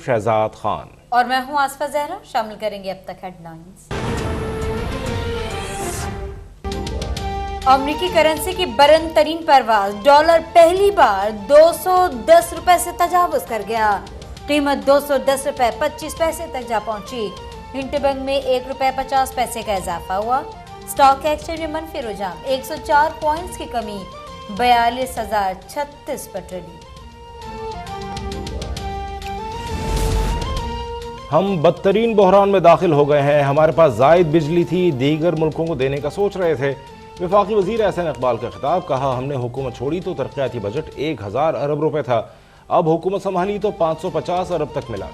शहजाद खान और मैं हूं आसफा जहरा। शामिल करेंगे अब तक हेडलाइंस। अमरीकी करेंसी की बुलंद तरीन परवाज, डॉलर पहली बार 210 रुपए से तजावुज कर गया। कीमत 210 रुपए 25 पैसे तक जा पहुंची। इंटरबैंक में 1 रुपए 50 पैसे का इजाफा हुआ। स्टॉक एक्सचेंज में मनफी रुझान, 104 पॉइंट्स की कमी 42,036 पर ट्रेडिंग। हम बदतरीन बहरान में दाखिल हो गए हैं। हमारे पास जायद बिजली थी, दीगर मुल्कों को देने का सोच रहे थे। वफाकी वजीर एहसन इकबाल का खिताब, कहा हमने हुकूमत छोड़ी तो तरक्याती बजट 1000 अरब रुपए था, अब हुकूमत संभाली तो 550 अरब तक मिला।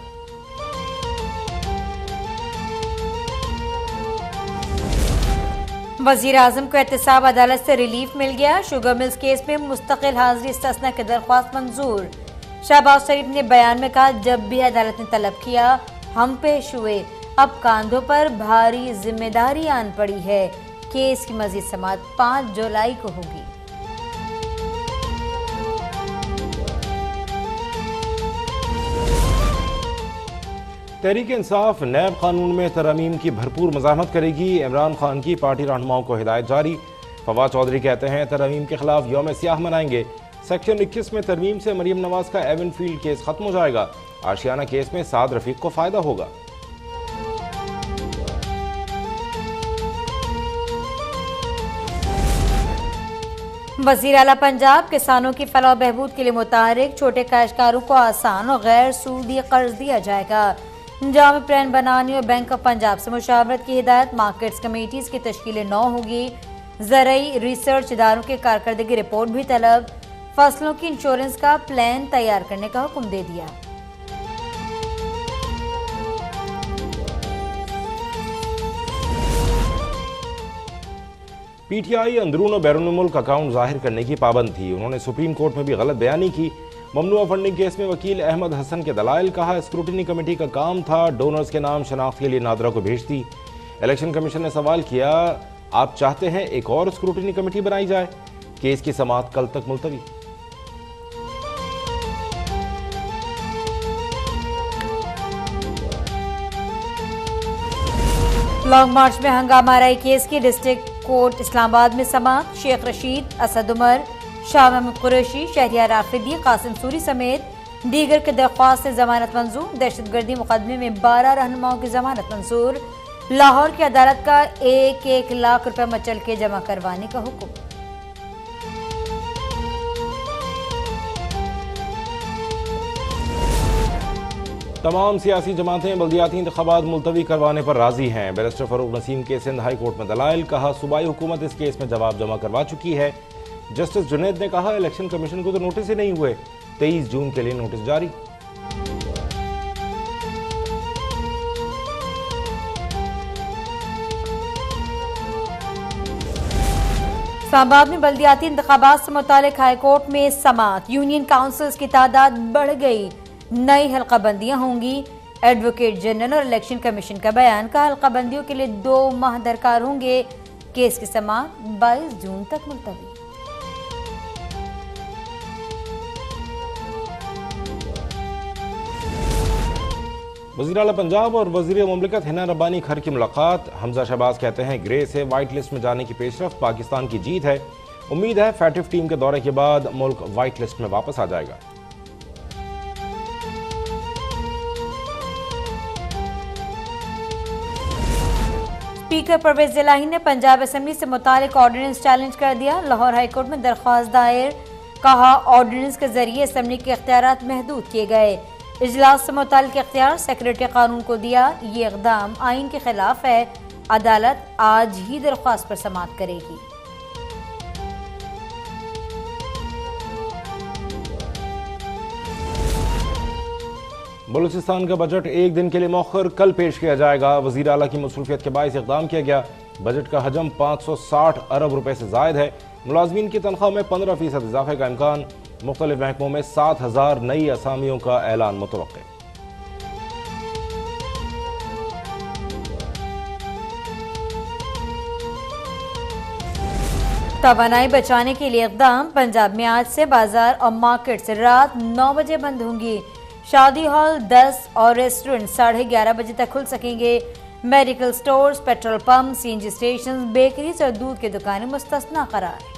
वजीर आजम को एहतसाब अदालत से रिलीफ मिल गया। शुगर मिल्स केस में मुस्तकिल हाजिरी इस्तिस्ना की दरख्वास्त मंजूर। शहबाज शरीफ ने बयान में कहा, जब भी अदालत ने तलब किया हम पेश हुए, अब कांधों पर भारी जिम्मेदारी आन पड़ी है। केस की मजीद समाअत 5 जुलाई को होगी। तहरीक इंसाफ नैब कानून में तरमीम की भरपूर मज़ाहमत करेगी। इमरान खान की पार्टी रहनुमाओं को हिदायत जारी। फवाद चौधरी कहते हैं तरमीम के खिलाफ यौम सियाह मनाएंगे। सेक्शन 21 में तरमीम से मरियम नवाज का एवनफील्ड केस खत्म हो जाएगा। आशियाना केस में साद रफीक को फायदा होगा। वज़ीर आला पंजाब किसानों की फलाह बहबूद के लिए मुतहरिक। छोटे काश्तकारों को आसान और गैर सूदी कर्ज दिया जाएगा। जाम प्लान बनाने और बैंक ऑफ पंजाब से मुशावरत की हिदायत। मार्केट्स कमेटीज की तश्कील 9 होगी। ज़रई रिसर्च इदारों की कारकर्दगी रिपोर्ट भी तलब। फसलों की इंश्योरेंस का प्लान तैयार करने का हुक्म दे दिया। पीटीआई अंदरून और बैरून मुल्क अकाउंट जाहिर करने की पाबंद थी। उन्होंने सुप्रीम कोर्ट में भी गलत बयानी की। ममनुआ फंडिंग केस में वकील अहमद हसन के दलाइल, कहा स्क्रूटनी कमेटी का काम था डोनर्स के नाम शनाख्त के लिए नादरा को भेज दी। इलेक्शन कमीशन ने सवाल किया, आप चाहते हैं एक और स्क्रूटनी कमेटी बनाई जाए? केस की समाअत कल तक मुलतवी। लॉन्ग मार्च में हंगामा राई केस की डिस्ट्रिक्ट कोर्ट इस्लामाबाद में समाअत। शेख रशीद, असद उमर, शाह महमूद कुरैशी, शहरियार आफिदी, कासिम सूरी समेत दीगर की दरख्वास्त से जमानत मंजूर। दहशतगर्दी मुकदमे में 12 रहनुमाओं की जमानत मंजूर। लाहौर की अदालत का 1-1 लाख रुपए मचल के जमा करवाने का हुक्म। तमाम सियासी जमातें बल्दियाती इंतखाबात मुलतवी करवाने पर राजी हैं। बैरिस्टर फरूक नसीम के सिंध हाई कोर्ट में दलाइल, कहा सूबाई हुकूमत इस केस में जवाब जमा करवा चुकी है। जस्टिस जुनैद ने कहा इलेक्शन कमीशन को तो नोटिस ही नहीं हुए, 23 जून के लिए नोटिस जारी। इस्लामाबाद में बल्दियाती इंतखाबात से मुतालिक हाई कोर्ट में समाअत। यूनियन काउंसिल्स की तादाद बढ़ गई, नई हल्का बंदियां होंगी। एडवोकेट जनरल और इलेक्शन कमीशन का बयान, का हल्का बंदियों के लिए 2 माह दरकार होंगे। केस की समाअत 22 जून तक मुलतवी। वज़ीर आला पंजाब और वज़ीर मुमलिकत हिना रब्बानी खर की मुलाकात। हमजा शहबाज कहते हैं ग्रे से वाइट लिस्ट में जाने की पेशरफ पाकिस्तान की जीत है। उम्मीद है फैटिफ टीम के दौरे के बाद मुल्क वाइट लिस्ट में वापस आ जाएगा। स्पीकर परवेज इलाही ने पंजाब असेंबली से मुतालिक ऑर्डिनेंस चैलेंज कर दिया। लाहौर हाईकोर्ट में दरख्वास्त दायर, कहा ऑर्डिनेंस के जरिए असेंबली के इख्तियारात महदूद किए गए। इजलास से मुतालिक इख्तियार सेक्रेटरी कानून को दिया। ये इक़दाम आइन के खिलाफ है। अदालत आज ही दरख्वास्त पर समाअत करेगी। बलूचिस्तान का बजट एक दिन के लिए मौखर कल पेश किया जाएगा। वज़ीर आला की मसरूफियत के बायस इक़दाम किया गया। बजट का हजम 560 अरब रुपए से जायद है। मुलाजमीन की तनख्वाह में 15% इजाफे का इम्कान। मुख्तलिफ महकमों में 7000 नई असामियों का ऐलान मुतवक्के। तवानाई बचाने के लिए इक़दाम। पंजाब में आज से बाजार और मार्केट्स रात 9 बजे बंद होंगी। शादी हॉल 10 और रेस्टोरेंट 11:30 बजे तक खुल सकेंगे। Medical stores, petrol pump, CNG station, bakeries और दूध की दुकानें मुस्तस्ना करार।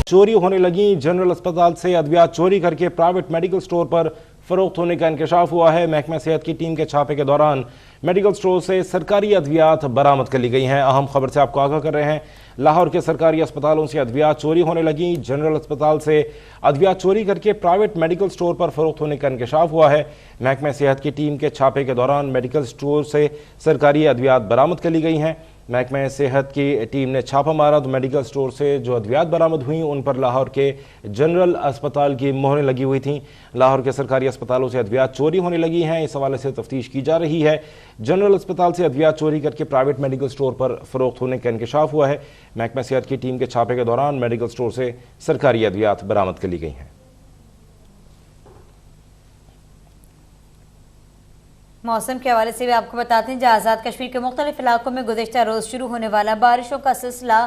चोरी होने लगी जनरल अस्पताल से अद्वियात चोरी करके प्राइवेट मेडिकल स्टोर पर फरोख्त होने का इंकशाफ हुआ है। महकमा सेहत की टीम के छापे के दौरान मेडिकल स्टोर से सरकारी अद्वियात बरामद कर ली गई हैं। अहम खबर से आपको आगाह कर रहे हैं, लाहौर के सरकारी अस्पतालों से अद्वियात चोरी होने लगी। जनरल अस्पताल से अद्वियात चोरी करके प्राइवेट मेडिकल स्टोर पर फरोख्त होने का इंकशाफ हुआ है। महकमा सेहत की टीम के छापे के दौरान मेडिकल स्टोर से सरकारी अद्वियात बरामद कर ली गई हैं। महकमा सेहत की टीम ने छापा मारा तो मेडिकल स्टोर से जो अद्वियात बरामद हुई उन पर लाहौर के जनरल अस्पताल की मोहरें लगी हुई थीं। लाहौर के सरकारी अस्पतालों से अद्वियात चोरी होने लगी हैं, इस हवाले से तफ्तीश की जा रही है। जनरल अस्पताल से अद्वियात चोरी करके प्राइवेट मेडिकल स्टोर पर फरोख्त होने का इंकशाफ हुआ है। महकमा सेहत की टीम के छापे के दौरान मेडिकल स्टोर से सरकारी अद्वियात बरामद कर ली गई हैं। मौसम के हवाले से भी आपको बताते हैं, जहाँ आज़ाद कश्मीर के मुख्तलिफ इलाकों में गुज़िश्ता रोज़ शुरू होने वाला बारिशों का सिलसिला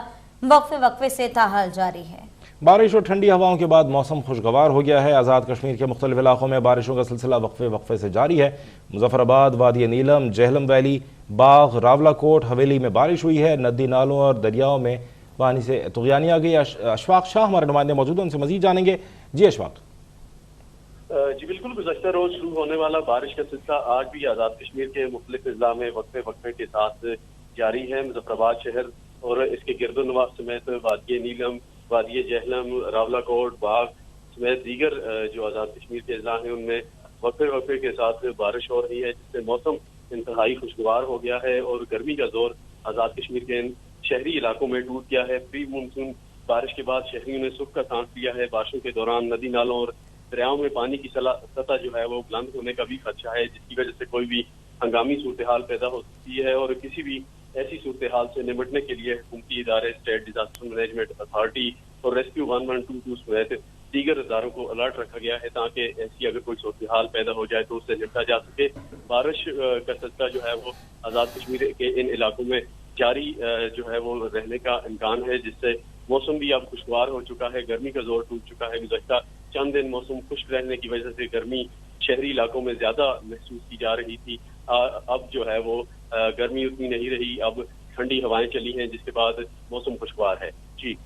वक्फे वक्फे से ताहाल जारी है। बारिश और ठंडी हवाओं के बाद मौसम खुशगवार हो गया है। आज़ाद कश्मीर के मुख्तलिफ इलाकों में बारिशों का सिलसिला वक्फे वक्फे से जारी है। मुजफ्फराबाद, वादी नीलम, जहलम वैली, बाग, रावलाकोट, हवेली में बारिश हुई है। नदी नालों और दरियाओं में पानी से तुग़यानी आ गई। अशफाक शाह हमारे नुमाइंदे मौजूद हैं, उनसे मजीद जानेंगे। जी अशफाक। जी बिल्कुल, गुज़श्ता रोज शुरू होने वाला बारिश का सिलसिला आज भी आज़ाद कश्मीर के मुख्तलिफ अजला में वक्फे वक्फे के साथ जारी है। मुजफ्फराबाद शहर और इसके गिरदोनवाह समेत वादी नीलम, वादी जहलम, रावलाकोट, बाग समेत दीगर जो आज़ाद कश्मीर के अजला हैं उनमें वक्फे वक्फे के साथ बारिश हो रही है, जिससे मौसम इंतहाई खुशगवार हो गया है और गर्मी का जोर आज़ाद कश्मीर के शहरी इलाकों में टूट गया है। प्री मानसून बारिश के बाद शहरियों ने सुख का सांस लिया है। बारिशों के दौरान नदी नालों और दरियाओं में पानी की सतह जो है वो बुलंद होने का भी खदशा है, जिसकी वजह से कोई भी हंगामी सूरत हाल पैदा हो सकती है और किसी भी ऐसी सूरत हाल से निपटने के लिए हुकूमती इदारे, स्टेट डिजास्टर मैनेजमेंट अथॉरिटी और रेस्क्यू 1122 समेत दीगर इदारों को अलर्ट रखा गया है ताकि ऐसी अगर कोई सूरत हाल पैदा हो जाए तो उससे निपटा जा सके। बारिश का सिलसिला जो है वो आज़ाद कश्मीर के इन इलाकों में जारी जो है वो रहने का इम्कान है, जिससे मौसम भी अब खुशगवार हो चुका है। गर्मी का जोर टूट चुका है। गुज़श्ता चंद दिन मौसम खुश्क रहने की वजह से गर्मी शहरी इलाकों में ज्यादा महसूस की जा रही थी। अब जो है वो गर्मी उतनी नहीं रही, अब ठंडी हवाएं चली हैं, जिसके बाद मौसम खुशगवार है। जी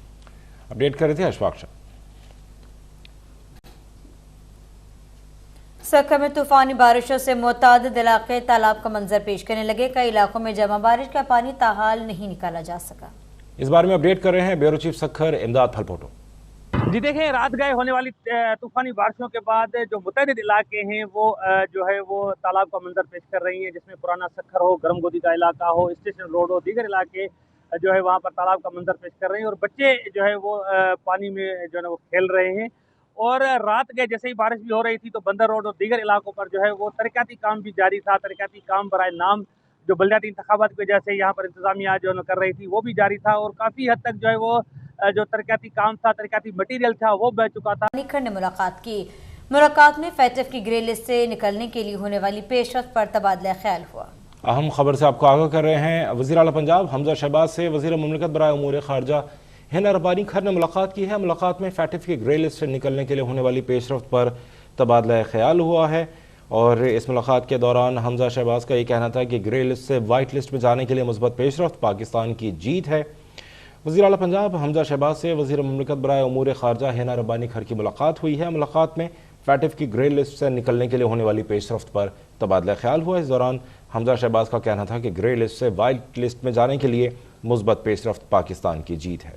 अपडेट कर रहे थे अशफाक शाह। सक्खर में तूफानी बारिशों से मुतादिद इलाके तालाब का मंजर पेश करने लगे। कई इलाकों में जमा बारिश का पानी ताहाल नहीं निकाला जा सका। इस बारे में अपडेट कर रहे हैं ब्यूरो चीफ सक्खर इमदाद फलपोटो। जी देखें, रात गए होने वाली तूफानी बारिशों के बाद जो मुतअद्दिद इलाके हैं वो जो है वो तालाब का मंजर पेश कर रही हैं, जिसमें पुराना सक्खर हो, गरम गोदी का इलाका हो, स्टेशन रोड हो, दीगर इलाके जो है वहाँ पर तालाब का मंजर पेश कर रहे हैं और बच्चे जो है वो पानी में जो है वो खेल रहे हैं। और रात गए जैसे ही बारिश भी हो रही थी तो बंदर रोड और दीगर इलाकों पर जो है वो तरक्याती काम भी जारी था। तरक्याती काम बराए नाम जो बल्दियाती इंतखाबात की वजह से यहाँ पर इंतजामिया जो कर रही थी वो भी जारी था और काफ़ी हद तक जो है वो जो तरक्याती काम था, तरक्याती मटीरियल था वो बह चुका था। निखर ने मुलाकात की। मुलाकात में फैटफ की ग्रे लिस्ट से निकलने के लिए होने वाली पेशरफ्त पर तबादला ख्याल हुआ। अहम खबर से आपको आगाह कर रहे हैं, वज़ीर आला पंजाब हमजा शहबाज से वज़ीर मुमलिकत बराए उमूर खारजा हिना रब्बानी खर ने मुलाकात की है। मुलाकात में फैटफ की ग्रे लिस्ट से निकलने के लिए होने वाली पेशरफ्त पर तबादला ख्याल हुआ है और इस मुलाकात के दौरान हमजा शहबाज का ये कहना था कि ग्रे लिस्ट से वाइट लिस्ट में जाने के लिए मुस्बत पेशरफ्त पाकिस्तान की जीत है। वज़ीर आला पंजाब हमजा शहबाज से वज़ीर मुमलिकत बराए उमूर खारजा हिना रब्बानी खर की मुलाकात हुई है। मुलाकात में फैटफ की ग्रे लिस्ट से निकलने के लिए होने वाली पेशरफ्त पर तबादला ख्याल हुआ। इस दौरान हमजा शहबाज का कहना था कि ग्रे लिस्ट से वाइट लिस्ट में जाने के लिए मुस्बत पेशरफ्त पाकिस्तान की जीत है।